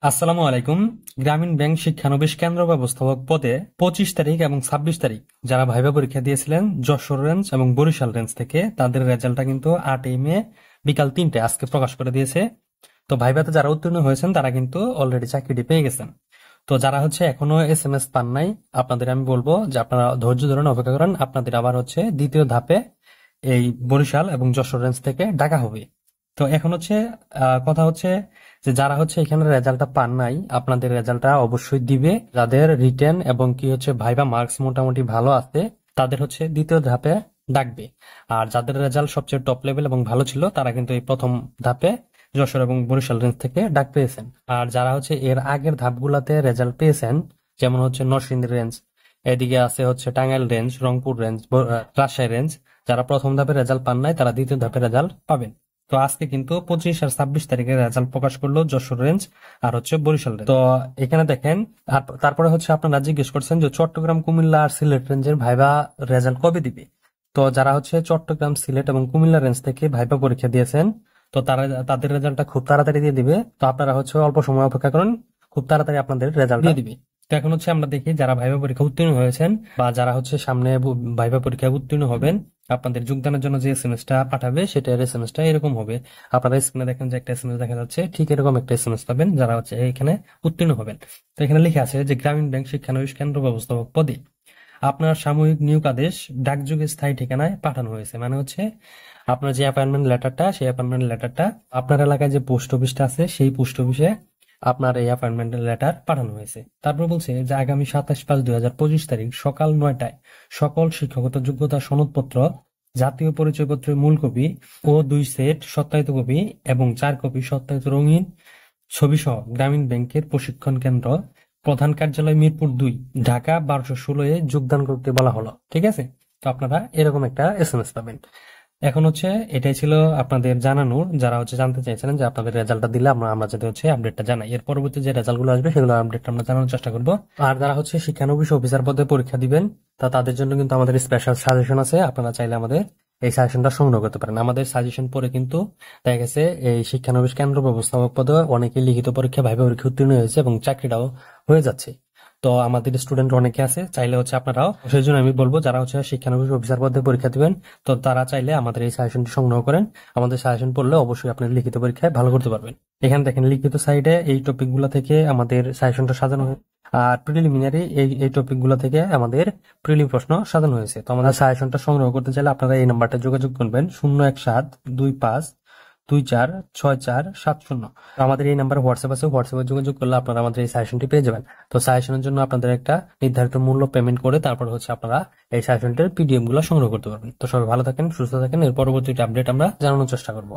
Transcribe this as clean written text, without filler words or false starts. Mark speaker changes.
Speaker 1: আসসালামু আলাইকুম। গ্রামীণ ব্যাংক শিক্ষানবিশ কেন্দ্র ব্যবস্থাপক পদে 25 তারিখ এবং 26 তারিখ যারা ভাইবা পরীক্ষা দিয়েছিলেন যশোর রেঞ্জ এবং বরিশাল রেঞ্জ থেকে, তাদের রেজাল্টটা কিন্তু 8 মে বিকাল 3টে আজকে প্রকাশ করে দিয়েছে। তো ভাইভাতে যারা উত্তীর্ণ হয়েছেন তারা কিন্তু অলরেডি চাকরিটি পেয়ে গেছেন। তো যারা এখনো SMS পান নাই, আপনাদের আমি বলবো যে আপনারা ধৈর্য ধরে অপেক্ষা করেন। আপনাদের আবার দ্বিতীয় ধাপে এই বরিশাল এবং যশোর রেঞ্জ থেকে ডাকা হবে। তো এখন কথা যে যারা এখানে রেজাল্টটা পান নাই, আপনাদের রেজাল্টটা অবশ্যই দিবে। যাদের রিটেন এবং ভাইবা মার্কস মোটামুটি ভালো আছে, তাদের দ্বিতীয় ধাপে ডাকবে। আর যাদের রেজাল্ট সবচেয়ে টপ লেভেল এবং ভালো ছিল, তারা কিন্তু এই প্রথম ধাপে যশোর এবং বরিশাল রেঞ্জ থেকে ডাক পেয়েছেন। আর যারা এর আগের ধাপগুলাতে রেজাল্ট পেয়েছেন, যেমন নরসিংদী রেঞ্জ, এদিকে আছে Tangail range, Rangpur range, Rajshahi range, যারা প্রথম ধাপে রেজাল্ট পান নাই তারা দ্বিতীয় ধাপে রেজাল্ট পাবেন। তো আজকে কিন্তু 25 আর 26 তারিখে রেজাল্ট প্রকাশ করলো যশোর রেঞ্জ আর বরিশাল রেঞ্জ। তো এখানে দেখেন, তারপরে আপনারা জিজ্ঞেস করছেন যে চট্টগ্রাম, কুমিল্লা আর সিলেট রেঞ্জের ভাইবা রেজাল্ট কবে দিবে। তো যারা চট্টগ্রাম, সিলেট এবং কুমিল্লা রেঞ্জ থেকে ভাইবা পরীক্ষা দিয়েছেন, তো তাদের রেজাল্টটা খুব তাড়াতাড়ি দিয়ে দিবে। তো আপনারা অল্প সময় অপেক্ষা করুন, খুব তাড়াতাড়ি আপনাদের রেজাল্ট দিয়ে দিবে। তো এখন আমরা দেখি যারা ভাইবা পরীক্ষা উত্তীর্ণ হয়েছেন বা যারা সামনে ভাইবা পরীক্ষায় উত্তীর্ণ হবেন, আপনাদের যোগদানের জন্য যে SMS টা পাঠাবে সেটার SMS টা এরকম হবে। আপনারা স্ক্রিনে দেখেন যে একটা SMS দেখা যাচ্ছে, ঠিক এরকম একটা SMS পাবেন যারা এখানে উত্তীর্ণ হবেন। তো এখানে লিখে আছে যে গ্রামীণ ব্যাংক শিক্ষানবিশ কেন্দ্র ব্যবস্থাপক পদে আপনার সাময়িক নিয়োগ আদেশ ডাকযোগে স্থায়ী ঠিকানায় পাঠানো হয়েছে। মানে আপনার যে অ্যাপয়েন্টমেন্ট লেটারটা, সেই অ্যাপয়েন্টমেন্ট লেটারটা আপনার এলাকায় যে পোস্ট অফিসটা আছে সেই পোস্ট অফিসে আপনার এই অ্যাপয়েন্টমেন্ট লেটার পাঠানো হয়েছে। তারপর বলছে যে আগামী 27/5/2025 সকাল 9টায় সকল শিক্ষাগত যোগ্যতা সনদপত্র, জাতীয় পরিচয়পত্রের মূল কপি ও 2 সেট সত্যায়িত কপি এবং 4 কপি সত্যায়িত রঙিন ছবি সহ গ্রামীণ ব্যাংকের প্রশিক্ষণ কেন্দ্র, প্রধান কার্যালয়, মিরপুর 2, ঢাকা 1216-এ যোগদান করতে বলা হলো। ঠিক আছে, তো আপনারা এরকম একটা SMS পাবেন। এখন এটাই ছিল আপনাদের জানানোর, যারা জানতে চাইছিলেন যে আপনাদের রেজাল্টটা দিলে আমরা যাতে আপডেটটা জানাই। এর পরবর্তী যে রেজাল্ট গুলো আসবে সেগুলো আপডেটটা আমরা জানানোর চেষ্টা করবো। আর যারা শিক্ষানবিশ অফিসার পদে পরীক্ষা দিবেন, তাদের জন্য কিন্তু আমাদের স্পেশাল সাজেশন আছে। আপনারা চাইলে আমাদের এই সাজেশনটা সংগ্রহ করতে পারেন। আমাদের সাজেশন পরে কিন্তু দেখা গেছে এই শিক্ষানবিশ কেন্দ্র ব্যবস্থাপক পদে অনেকে লিখিত পরীক্ষা, ভাইবা পরীক্ষা উত্তীর্ণ হয়েছে এবং চাকরিটাও হয়ে যাচ্ছে। তো আমাদের স্টুডেন্ট অনেকে আছে, চাইলে আপনারাও, সেই জন্য আমি বলবো যারা শিক্ষানবিশ অফিসার পদে পরীক্ষা দিবেন, তো তারা চাইলে আমাদের এই সাজেশনটি সংগ্রহ করেন। আমাদের সাজেশন পড়লে অবশ্যই আপনি লিখিত পরীক্ষায় ভালো করতে পারবেন। এখানে দেখেন লিখিত সাইডে এই টপিক গুলা থেকে আমাদের সাজেশনটা সাজানো হয়, আর প্রিলিমিনারি এই টপিক গুলা থেকে আমাদের প্রিলিম প্রশ্ন সাজানো হয়েছে। তো আমাদের সাজেশনটা সংগ্রহ করতে চাইলে আপনারা এই নাম্বারটা যোগাযোগ করবেন, 01725246470। আমাদের এই নাম্বার হোয়াটসঅ্যাপ আছে, হোয়াটসঅ্যাপে যোগাযোগ করলে আপনারা আমাদের এই সাজেশনটি পেয়ে যাবেন। তো সাজেশনের জন্য আপনাদের একটা নির্ধারিত মূল্য পেমেন্ট করে তারপর আপনারা এই সাজেশনটির PDF গুলো সংগ্রহ করতে পারবেন। তো সবাই ভালো থাকেন, সুস্থ থাকেন। এর পরবর্তী আপডেট আমরা জানানোর চেষ্টা করবো।